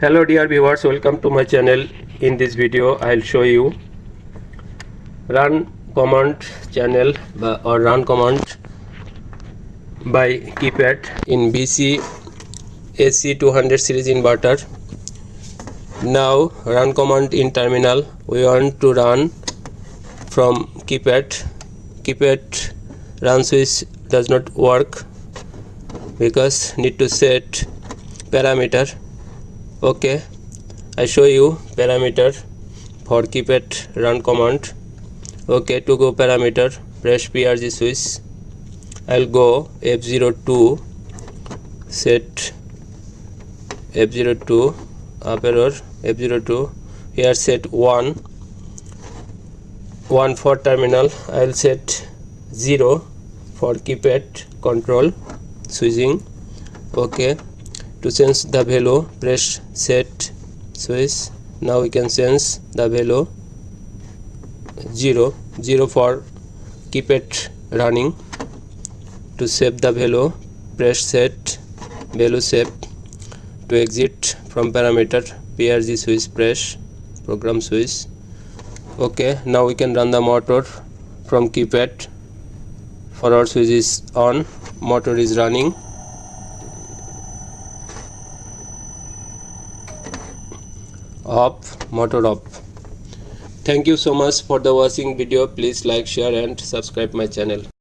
Hello dear viewers, welcome to my channel. In this video I'll show you run command channel or run command by Keypad in Veichi AC200 series inverter. Now run command in terminal. We want to run from Keypad. Keypad run switch does not work because need to set parameter. Okay, I show you parameter for Keypad run command. Okay, to go parameter press PRG switch. I'll go F02, set F02 up arrow F02. Here set 1 for terminal. I'll set 0 for Keypad control switching. Okay, to change the value press set switch. Now we can change the value 0 for Keypad running. To save the value press set value save. To exit from parameter PRG switch press program switch. Okay, now we can run the motor from Keypad. Forward switch is on, motor is running. Off, motor off. Thank you so much for the watching video. Please like, share and subscribe my channel.